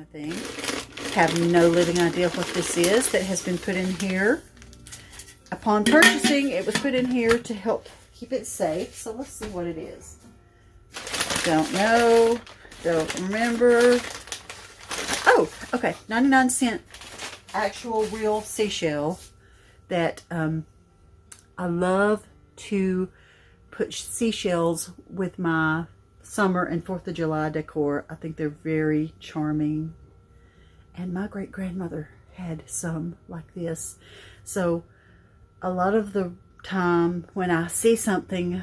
I think. Have no living idea what this is that has been put in here. Upon purchasing, it was put in here to help keep it safe. So let's see what it is. Don't know. Don't remember. Oh, okay. 99-cent actual real seashell that I love to put seashells with my summer and 4th of July decor. I think they're very charming. And my great-grandmother had some like this. So a lot of the time when I see something,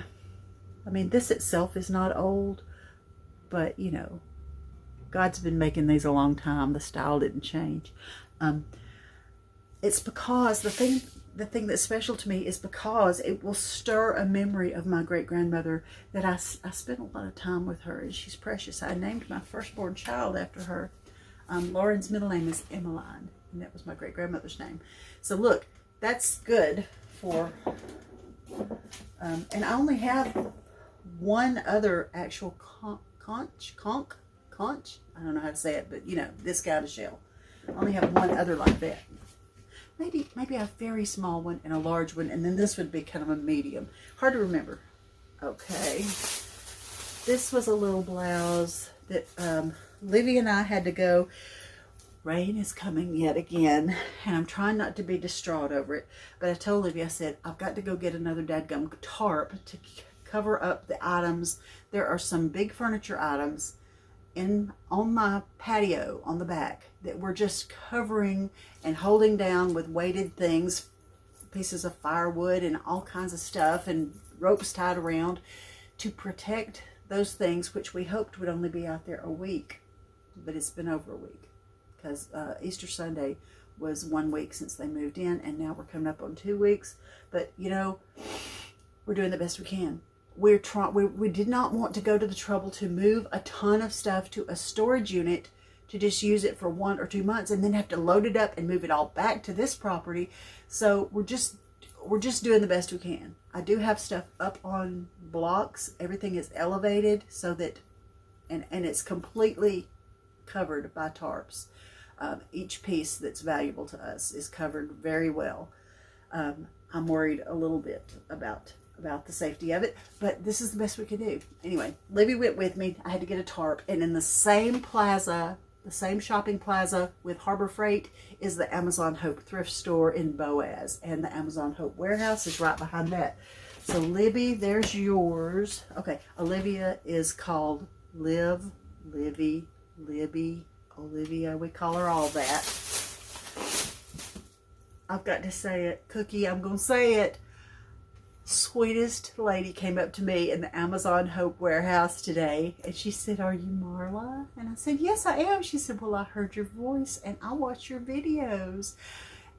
I mean, this itself is not old, but you know, God's been making these a long time. The style didn't change. It's because the thing that's special to me is because it will stir a memory of my great-grandmother that I spent a lot of time with her, and she's precious. I named my firstborn child after her. Lauren's middle name is Emmeline, and that was my great-grandmother's name. So look, that's good for, and I only have one other actual conch, I don't know how to say it, but you know, this kind of shell. I only have one other like that. Maybe a very small one and a large one, and then this would be kind of a medium. Hard to remember. Okay. This was a little blouse that Livy and I had to go. Rain is coming yet again, and I'm trying not to be distraught over it. But I told Livy, I said, I've got to go get another dadgum tarp to cover up the items. There are some big furniture items on my patio on the back that we're just covering and holding down with weighted things, pieces of firewood and all kinds of stuff, and ropes tied around to protect those things, which we hoped would only be out there a week, but it's been over a week because Easter Sunday was 1 week since they moved in, and now we're coming up on 2 weeks. But you know, we're doing the best we can. We did not want to go to the trouble to move a ton of stuff to a storage unit to just use it for 1 or 2 months and then have to load it up and move it all back to this property. So we're just doing the best we can. I do have stuff up on blocks. Everything is elevated so that, and it's completely covered by tarps. Each piece that's valuable to us is covered very well. I'm worried a little bit about the safety of it, but this is the best we could do. Anyway, Livy went with me. I had to get a tarp, and in the same plaza, the same shopping plaza with Harbor Freight, is the Amazon Hope thrift store in Boaz, and the Amazon Hope warehouse is right behind that. So Libby, there's yours. Okay, Olivia is called Liv, Livy, Libby, Olivia. We call her all that. I've got to say it. Cookie, I'm going to say it. Sweetest lady came up to me in the Amazon Hope warehouse today, and she said, "Are you Marla?" And I said, "Yes, I am." She said, "Well, I heard your voice and I watch your videos."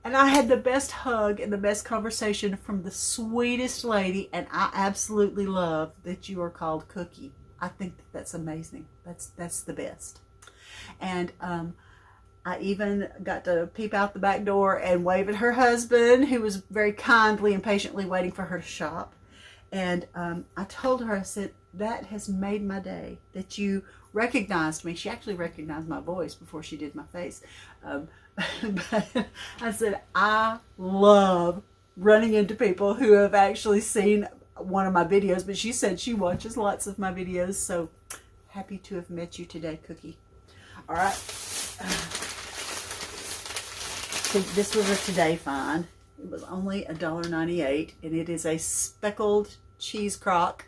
And I had the best hug and the best conversation from the sweetest lady, and I absolutely love that you are called Cookie. I think that's amazing. That's the best. And I even got to peep out the back door and wave at her husband, who was very kindly and patiently waiting for her to shop. And I told her, I said, that has made my day, that you recognized me. She actually recognized my voice before she did my face. But I said, I love running into people who have actually seen one of my videos. But she said she watches lots of my videos. So happy to have met you today, Cookie. All right. So this was a today find. It was only $1.98, and it is a speckled cheese crock.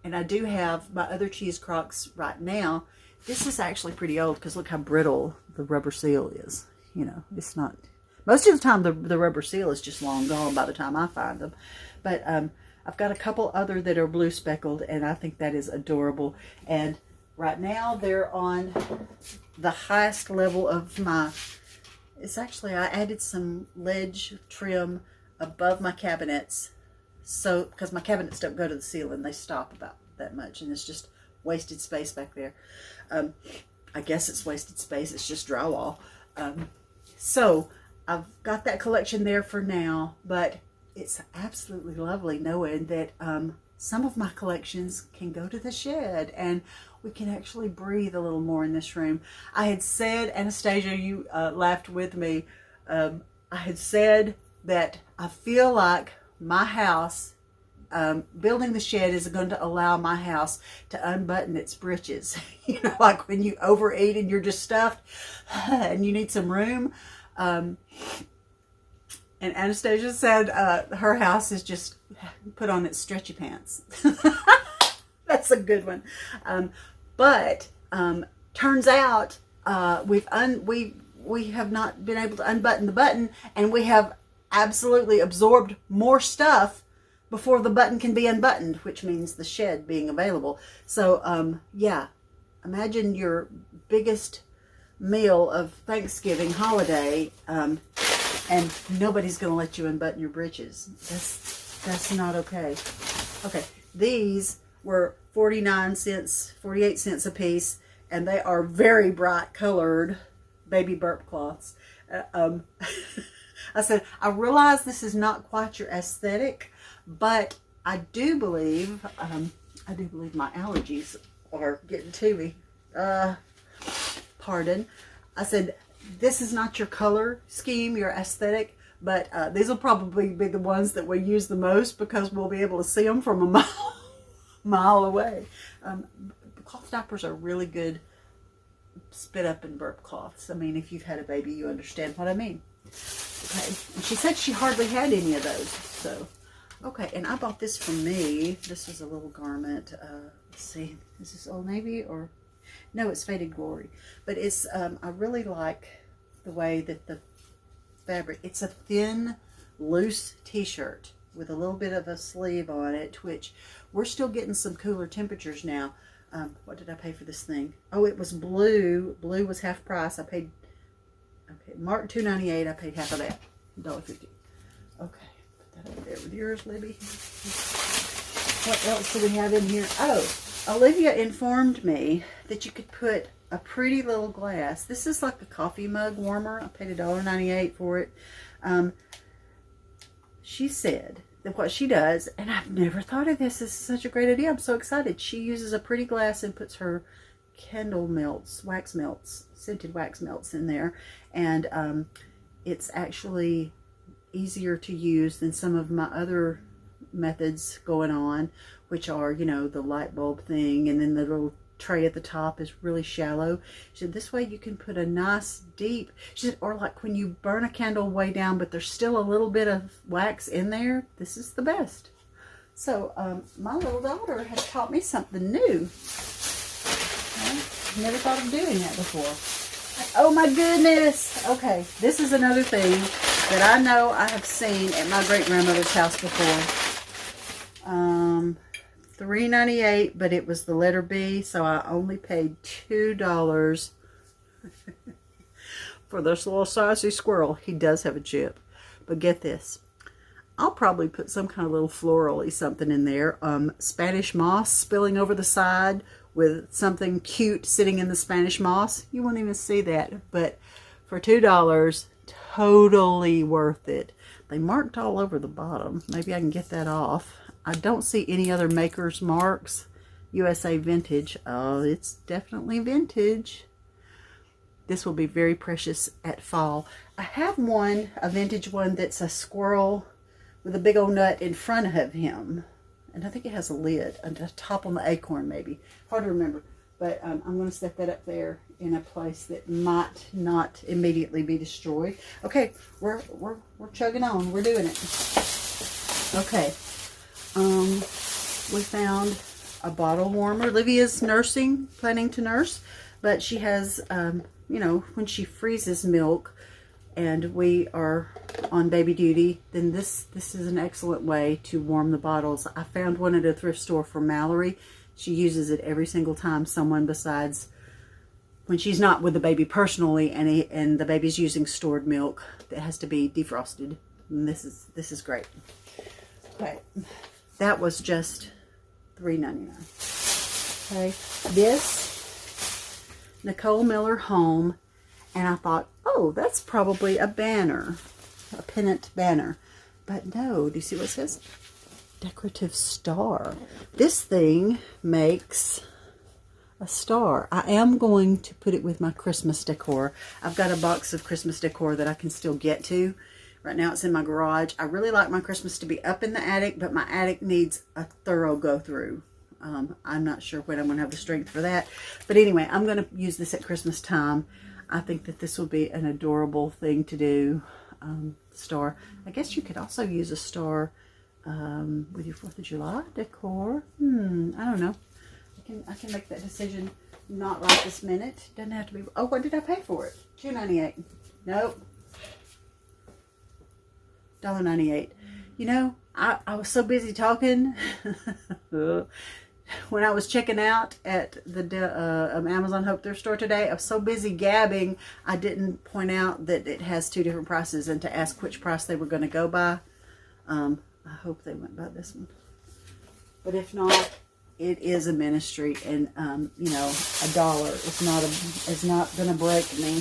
And I do have my other cheese crocks right now. This is actually pretty old because look how brittle the rubber seal is. You know, it's not. Most of the time, the rubber seal is just long gone by the time I find them. But I've got a couple other that are blue speckled, and I think that is adorable. And right now, they're on the highest level of my. It's actually, I added some ledge trim above my cabinets, so because my cabinets don't go to the ceiling, they stop about that much, and it's just wasted space back there. I guess it's wasted space, it's just drywall. So I've got that collection there for now, but it's absolutely lovely knowing that some of my collections can go to the shed, and we can actually breathe a little more in this room. I had said, Anastasia, you laughed with me. I had said that I feel like my house, building the shed is going to allow my house to unbutton its britches. You know, like when you overeat and you're just stuffed and you need some room. And Anastasia said her house is just put on its stretchy pants. That's a good one. But turns out we have not been able to unbutton the button, and we have absolutely absorbed more stuff before the button can be unbuttoned, which means the shed being available. So yeah, imagine your biggest meal of Thanksgiving holiday, and nobody's going to let you unbutton your britches. That's not okay. Okay, these were 49 cents, 48 cents a piece, and they are very bright colored baby burp cloths. I said, I realize this is not quite your aesthetic, but I do believe my allergies are getting to me. Pardon. I said, this is not your color scheme, your aesthetic, but these will probably be the ones that we use the most because we'll be able to see them from a mile away. Cloth diapers are really good spit up and burp cloths. I mean, if you've had a baby, you understand what I mean. Okay, and she said she hardly had any of those. So, okay, and I bought this for me. This was a little garment. Let's see, is this Old Navy or no? It's Faded Glory, but it's I really like the way that the fabric. It's a thin, loose T-shirt with a little bit of a sleeve on it, which we're still getting some cooler temperatures now. What did I pay for this thing? Oh, it was blue. Blue was half price. I paid, okay, marked $2.98. I paid half of that, $1.50. Okay, put that over there with yours, Libby. What else do we have in here? Oh, Olivia informed me that you could put a pretty little glass. This is like a coffee mug warmer. I paid $1.98 for it. She said that what she does, and I've never thought of this, is such a great idea. I'm so excited. She uses a pretty glass and puts her candle melts, wax melts, scented wax melts in there. And it's actually easier to use than some of my other methods going on, which are, you know, the light bulb thing, and then the little tray at the top is really shallow. She said this way you can put a nice deep, she said, or like when you burn a candle way down but there's still a little bit of wax in there, this is the best. So my little daughter has taught me something new. Okay. Never thought of doing that before. Oh my goodness. Okay, this is another thing that I know I have seen at my great-grandmother's house before. $3.98, but it was the letter B, so I only paid $2 for this little sassy squirrel. He does have a chip, but get this. I'll probably put some kind of little floral-y something in there. Spanish moss spilling over the side with something cute sitting in the Spanish moss. You won't even see that, but for $2, totally worth it. They marked all over the bottom. Maybe I can get that off. I don't see any other maker's marks. USA Vintage. Oh, it's definitely vintage. This will be very precious at fall. I have one, a vintage one, that's a squirrel with a big old nut in front of him. And I think it has a lid, a top on the acorn maybe. Hard to remember. But I'm going to set that up there in a place that might not immediately be destroyed. Okay, we're chugging on. We're doing it. Okay. We found a bottle warmer. Livia's nursing, planning to nurse, but she has, you know, when she freezes milk and we are on baby duty, then this is an excellent way to warm the bottles. I found one at a thrift store for Mallory. She uses it every single time someone besides when she's not with the baby personally and the baby's using stored milk that has to be defrosted. And this is great. Okay. That was just $3.99. Okay, this Nicole Miller Home, and I thought, oh, that's probably a banner, a pennant banner. But no, do you see what it says? decorative star. This thing makes a star. I am going to put it with my Christmas decor. I've got a box of Christmas decor that I can still get to. Right now it's in my garage. I really like my Christmas to be up in the attic, but my attic needs a thorough go through. I'm not sure when I'm going to have the strength for that. But anyway, I'm going to use this at Christmas time. I think that this will be an adorable thing to do. Star. I guess you could also use a star with your 4th of July decor. I don't know. I can make that decision not right this minute. Doesn't have to be. Oh, what did I pay for it? $2.98. Nope. $1.98. You know, I was so busy talking when I was checking out at the Amazon Hope Thrift Store today. I was so busy gabbing, I didn't point out that it has 2 different prices and to ask which price they were going to go by. I hope they went by this one. But if not, it is a ministry, and you know, $1 is not going to break me.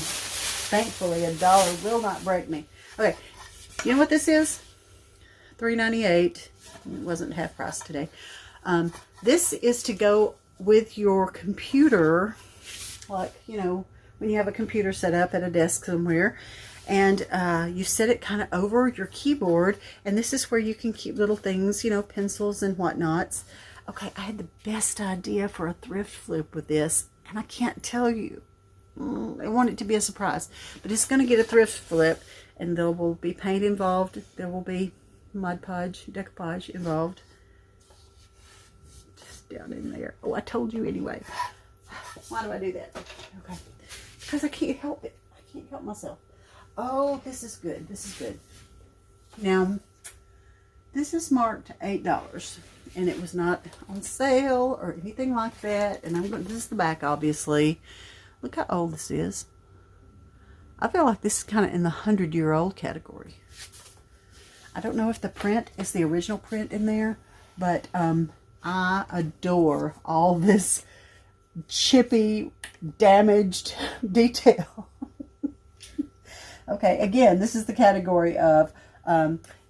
Thankfully, $1 will not break me. Okay, you know what this is? $3.98. It wasn't half price today. This is to go with your computer, like, you know, when you have a computer set up at a desk somewhere, and you set it kind of over your keyboard, and this is where you can keep little things, you know, pencils and whatnots. Okay, I had the best idea for a thrift flip with this, and I can't tell you. I want it to be a surprise, but it's going to get a thrift flip, and there will be paint involved. There will be Mod Podge, decoupage involved. Just down in there. Oh, I told you anyway. Why do I do that? Okay. Because I can't help it. I can't help myself. Oh, this is good. This is good. Now, this is marked $8, and it was not on sale or anything like that. And this is the back, obviously. Look how old this is. I feel like this is kind of in the 100-year-old category. I don't know if the print is the original print in there, but I adore all this chippy, damaged detail. Okay, again, this is the category of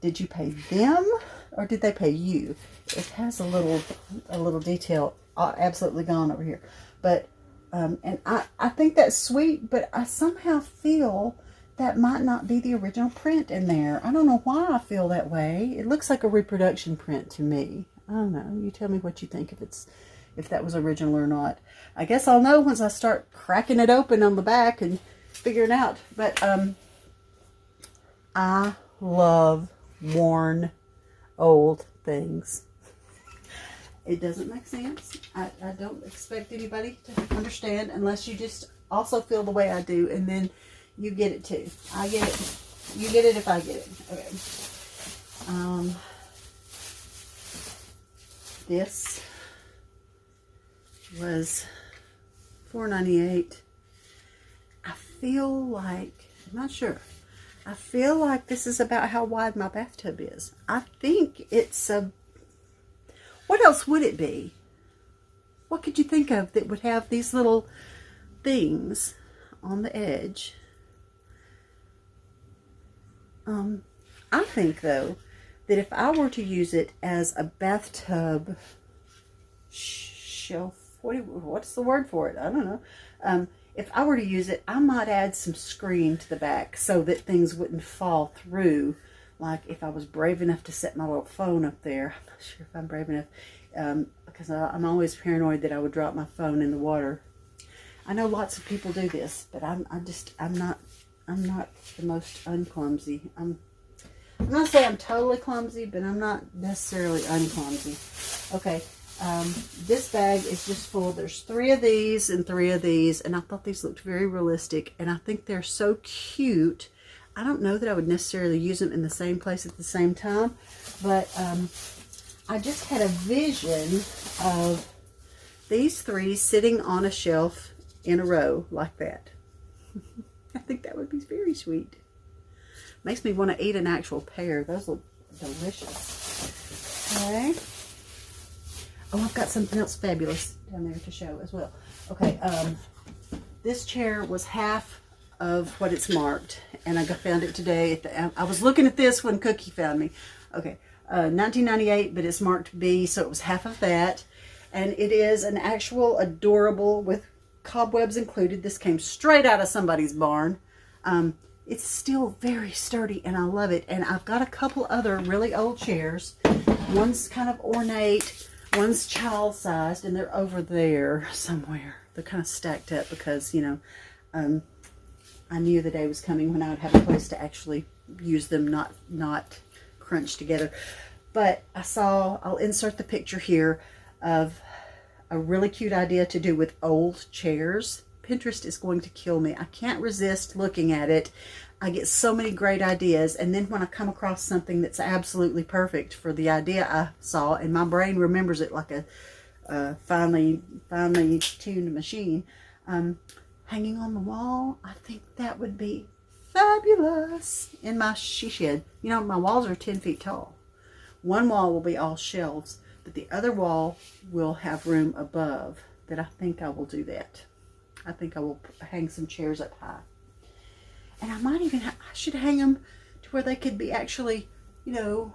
did you pay them or did they pay you? It has a little detail absolutely gone over here, but and I think that's sweet, but I somehow feel that might not be the original print in there. I don't know why I feel that way. It looks like a reproduction print to me. I don't know. You tell me what you think, if that was original or not. I guess I'll know once I start cracking it open on the back and figuring out. But I love worn old things. It doesn't make sense. I don't expect anybody to understand unless you just also feel the way I do, and then you get it too. I get it. You get it if I get it. Okay. This was $4.98. I feel like, I'm not sure. I feel like this is about how wide my bathtub is. I think it's a, what else would it be? What could you think of that would have these little things on the edge? I think, though, that if I were to use it as a bathtub shelf, what's the word for it? I don't know. If I were to use it, I might add some screen to the back so that things wouldn't fall through. Like if I was brave enough to set my little phone up there. I'm not sure if I'm brave enough, because I'm always paranoid that I would drop my phone in the water. I know lots of people do this, but I'm not the most unclumsy. I'm not saying I'm totally clumsy, but I'm not necessarily unclumsy. Okay, this bag is just full. There's 3 of these and 3 of these, and I thought these looked very realistic, and I think they're so cute. I don't know that I would necessarily use them in the same place at the same time, but I just had a vision of these 3 sitting on a shelf in a row like that. I think that would be very sweet. Makes me want to eat an actual pear. Those look delicious. Okay. Oh, I've got something else fabulous down there to show as well. Okay, this chair was half of what it's marked, and I found it today. I was looking at this when Cookie found me. Okay, $19.98, but it's marked B, so it was half of that. And it is an actual adorable with cobwebs included. This came straight out of somebody's barn. It's still very sturdy, and I love it. And I've got a couple other really old chairs. One's kind of ornate, one's child-sized, and they're over there somewhere. They're kind of stacked up because, you know, I knew the day was coming when I would have a place to actually use them, not crunched together. But I saw, I'll insert the picture here of a really cute idea to do with old chairs. Pinterest is going to kill me. I can't resist looking at it. I get so many great ideas, and then when I come across something that's absolutely perfect for the idea I saw, and my brain remembers it like a finely tuned machine, hanging on the wall, I think that would be fabulous in my she shed. You know, my walls are 10 feet tall. One wall will be all shelves, but the other wall will have room above that. I think I will do that. I think I will hang some chairs up high. And I might even, I should hang them to where they could be actually, you know,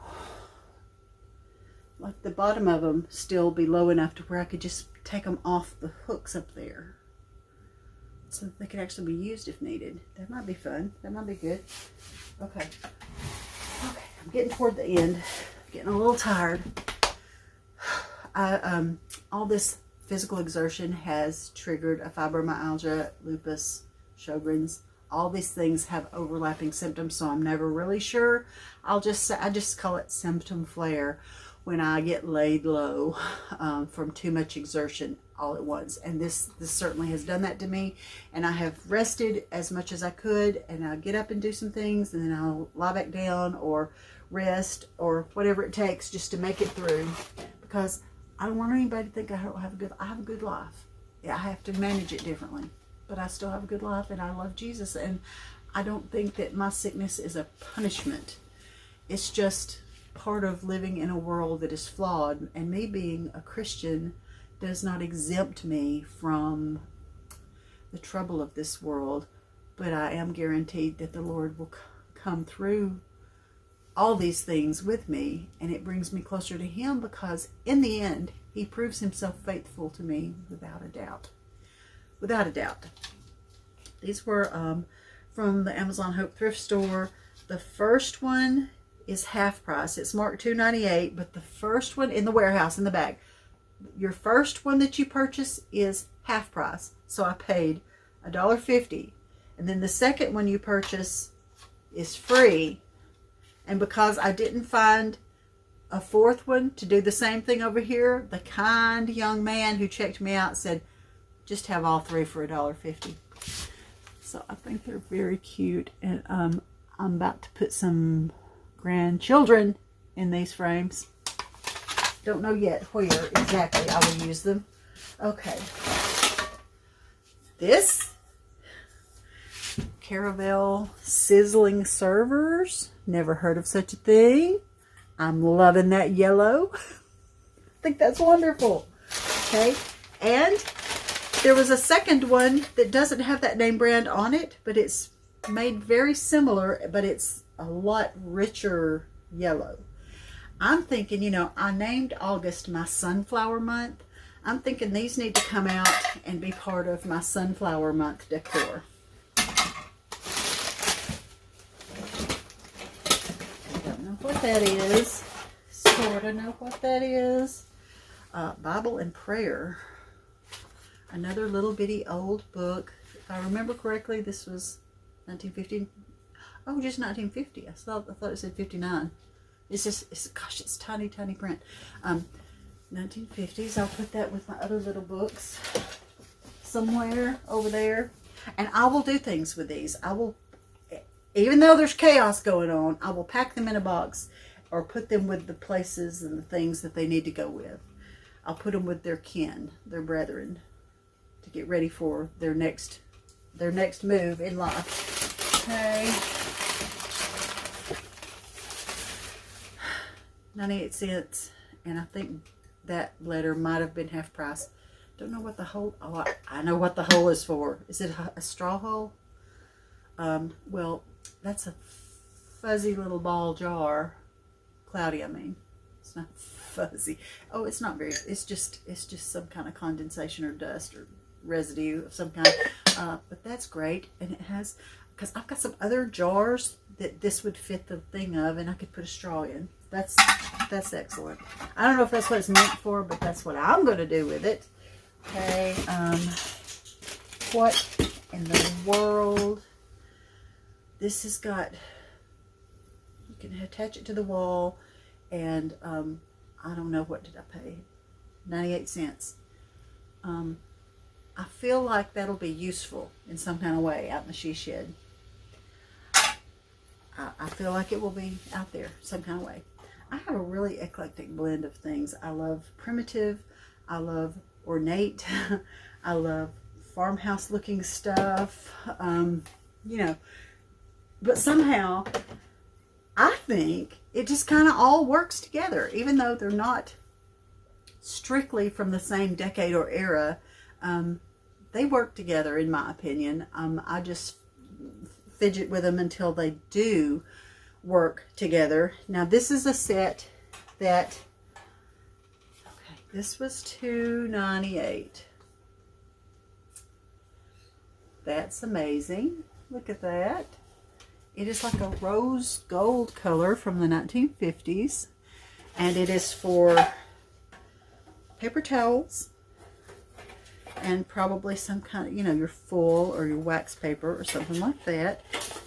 like the bottom of them still be low enough to where I could just take them off the hooks up there, so that they could actually be used if needed. That might be fun. That might be good. Okay. Okay, I'm getting toward the end. I'm getting a little tired. All this physical exertion has triggered a fibromyalgia, lupus, Sjogren's. All these things have overlapping symptoms, so I'm never really sure. I just call it symptom flare when I get laid low from too much exertion all at once. And this certainly has done that to me. And I have rested as much as I could, and I'll get up and do some things, and then I'll lie back down or rest or whatever it takes just to make it through, because I don't want anybody to think I don't have a good. I have a good life. Yeah, I have to manage it differently, but I still have a good life, and I love Jesus. And I don't think that my sickness is a punishment. It's just part of living in a world that is flawed, and me being a Christian does not exempt me from the trouble of this world, but I am guaranteed that the Lord will come through all these things with me, and it brings me closer to Him, because in the end He proves Himself faithful to me without a doubt. Without a doubt. These were from the Amazon Hope thrift store. The first one is half price. It's marked $2.98, but the first one in the warehouse in the bag, your first one that you purchase is half price. So I paid $1.50, and then the second one you purchase is free. And because I didn't find a fourth one to do the same thing over here, the kind young man who checked me out said, just have all three for $1.50. So I think they're very cute, and I'm about to put some grandchildren in these frames. Don't know yet where exactly I will use them. Okay. This Caravelle sizzling servers. Never heard of such a thing. I'm loving that yellow. I think that's wonderful. Okay. And there was a second one that doesn't have that name brand on it, but it's made very similar, but it's a lot richer yellow. I'm thinking, you know, I named August my sunflower month. I'm thinking these need to come out and be part of my sunflower month decor. Don't know what that is. Sort of know what that is. Bible and Prayer. Another little bitty old book. If I remember correctly, this was 1950. Oh, just 1950. I thought it said 59. It's just, gosh, it's tiny, tiny print. 1950s. I'll put that with my other little books somewhere over there. And I will do things with these. I will, even though there's chaos going on, I will pack them in a box or put them with the places and the things that they need to go with. I'll put them with their kin, their brethren, to get ready for their next move in life. Okay. 98 cents, and I think that letter might have been half price. Don't know what the hole, oh, I know what the hole is for. Is it a straw hole? Well, that's a fuzzy little ball jar cloudy, I mean. It's not fuzzy. Oh, it's not very, it's just some kind of condensation or dust or residue of some kind. But that's great. And it has, because I've got some other jars that this would fit the thing of, and I could put a straw in. That's excellent. I don't know if that's what it's meant for, but that's what I'm going to do with it. Okay, what in the world? This has got, you can attach it to the wall, and I don't know, what did I pay? 98 cents. I feel like that'll be useful in some kind of way out in the she shed. I feel like it will be out there some kind of way. I have a really eclectic blend of things. I love primitive. I love ornate. I love farmhouse looking stuff. You know, but somehow I think it just kind of all works together, even though they're not strictly from the same decade or era. They work together, in my opinion. I just fidget with them until they do work together. Now, this is a set that, okay, this was $2.98. That's amazing. Look at that. It is like a rose gold color from the 1950s, and it is for paper towels and probably some kind of, you know, your foil or your wax paper or something like that.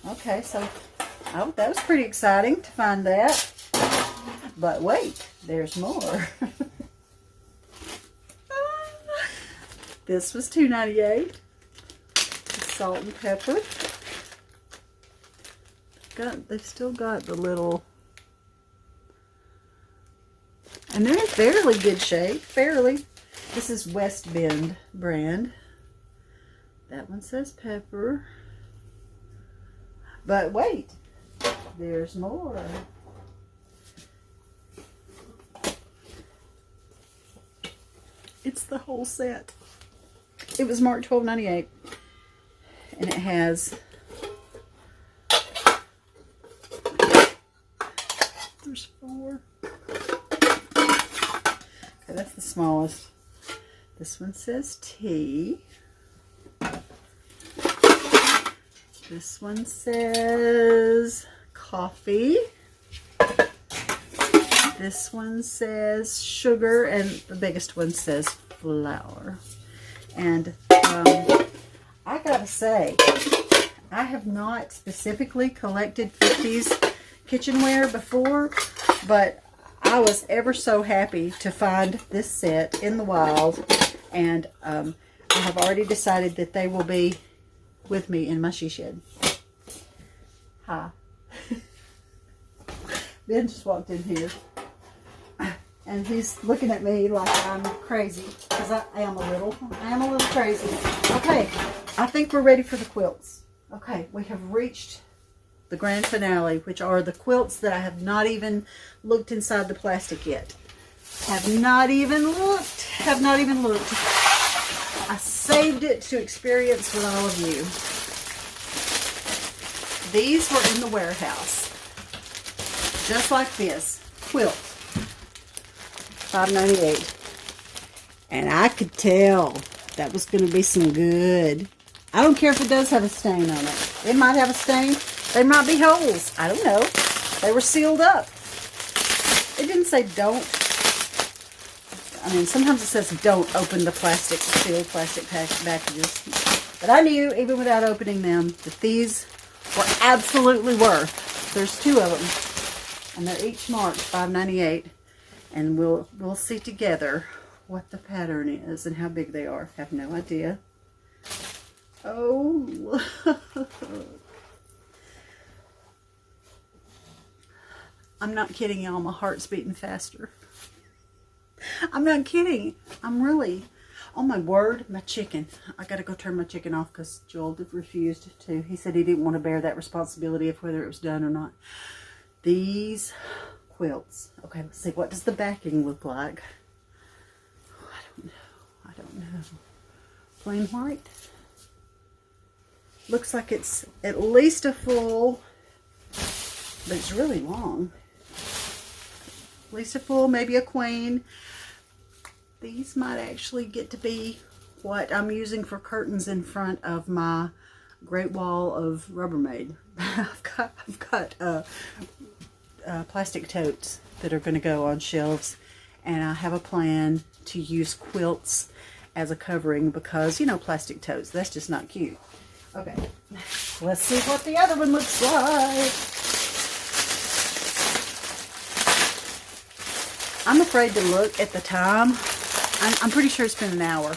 Okay, so, oh, that was pretty exciting to find that. But wait, there's more. This was $2.98. Salt and pepper. They've still got the little, and they're in fairly good shape. Fairly. This is West Bend brand. That one says pepper. But wait, there's more. It's the whole set. It was marked $12.98, and it has, there's 4. Okay, that's the smallest. This one says tea. This one says coffee. This one says sugar, and the biggest one says flour. And I gotta say, I have not specifically collected 50s kitchenware before, but I was ever so happy to find this set in the wild, and I have already decided that they will be with me in my she shed. Hi. Ben just walked in here, and he's looking at me like I'm crazy, because I am a little crazy. Okay, I think we're ready for the quilts. Okay, we have reached the grand finale, which are the quilts that I have not even looked inside the plastic yet. Have not even looked. I saved it to experience with all of you. These were in the warehouse. Just like this. Quilt. $5.98. And I could tell that was going to be some good. I don't care if it does have a stain on it. It might have a stain. There might be holes. I don't know. They were sealed up. It didn't say don't. I mean, sometimes it says don't open the plastic, sealed plastic packages. But I knew, even without opening them, that these were absolutely worth. There's 2 of them. And they're each marked $5.98. And we'll see together what the pattern is and how big they are. I have no idea. Oh, I'm not kidding y'all, my heart's beating faster. I'm not kidding. I'm really, oh my word, my chicken. I gotta go turn my chicken off because Joel refused to. He said he didn't want to bear that responsibility of whether it was done or not. These quilts. Okay, let's see. What does the backing look like? Oh, I don't know. Plain white. Looks like it's at least a full, but it's really long. At least a full, maybe a queen. These might actually get to be what I'm using for curtains in front of my great wall of Rubbermaid. I've got plastic totes that are going to go on shelves, and I have a plan to use quilts as a covering because, you know, plastic totes, that's just not cute. Okay, let's see what the other one looks like. I'm afraid to look at the time. I'm pretty sure it's been an hour.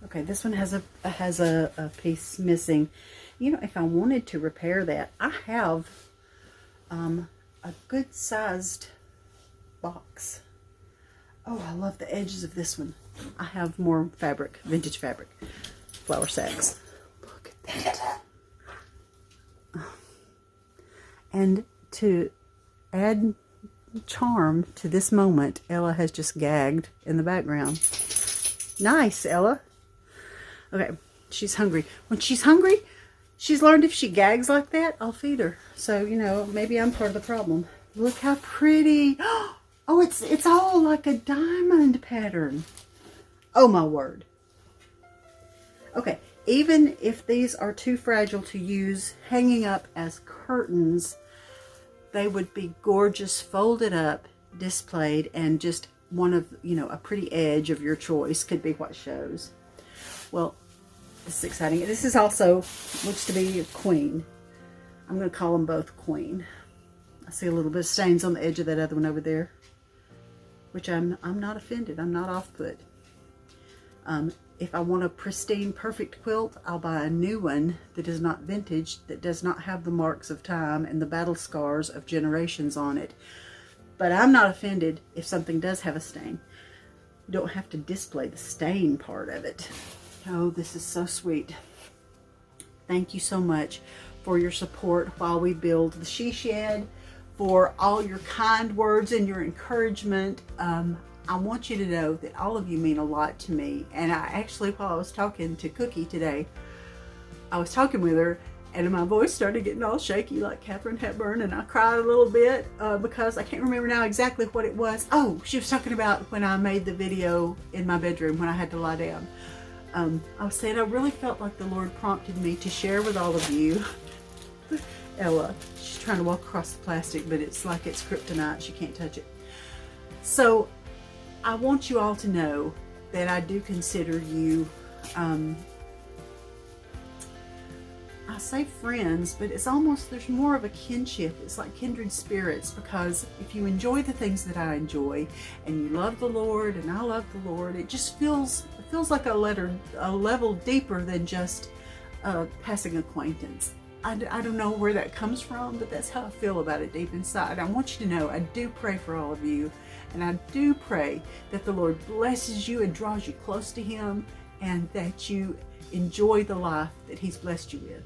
Okay, this one has a piece missing. You know, if I wanted to repair that, I have a good sized box. Oh, I love the edges of this one. I have more fabric, vintage fabric, flour sacks. Look at that. And to add charm to this moment, Ella has just gagged in the background. Nice, Ella. Okay, she's hungry. When she's hungry, she's learned if she gags like that, I'll feed her. So, you know, maybe I'm part of the problem. Look how pretty. Oh, it's all like a diamond pattern. Oh, my word. Okay, even if these are too fragile to use hanging up as curtains, they would be gorgeous folded up, displayed, and just one of, you know, a pretty edge of your choice could be what shows. Well, this is exciting. This is also, looks to be a queen. I'm going to call them both queen. I see a little bit of stains on the edge of that other one over there, which I'm not offended. I'm not off put. If I want a pristine, perfect quilt, I'll buy a new one that is not vintage, that does not have the marks of time and the battle scars of generations on it. But I'm not offended if something does have a stain. You don't have to display the stain part of it. Oh, this is so sweet. Thank you so much for your support while we build the she shed, for all your kind words and your encouragement. I want you to know that all of you mean a lot to me. And I actually, while I was talking to Cookie today, I was talking with her and my voice started getting all shaky like Katharine Hepburn, and I cried a little bit because I can't remember now exactly what it was. Oh, she was talking about when I made the video in my bedroom when I had to lie down. I was saying I really felt like the Lord prompted me to share with all of you. Ella, she's trying to walk across the plastic, but it's like it's kryptonite. She can't touch it. So I want you all to know that I do consider you, I say friends, but it's almost, there's more of a kinship. It's like kindred spirits, because if you enjoy the things that I enjoy and you love the Lord and I love the Lord, it just feels like a level deeper than just passing acquaintance. I don't know where that comes from, but that's how I feel about it deep inside. I want you to know I do pray for all of you, and I do pray that the Lord blesses you and draws you close to Him, and that you enjoy the life that He's blessed you with.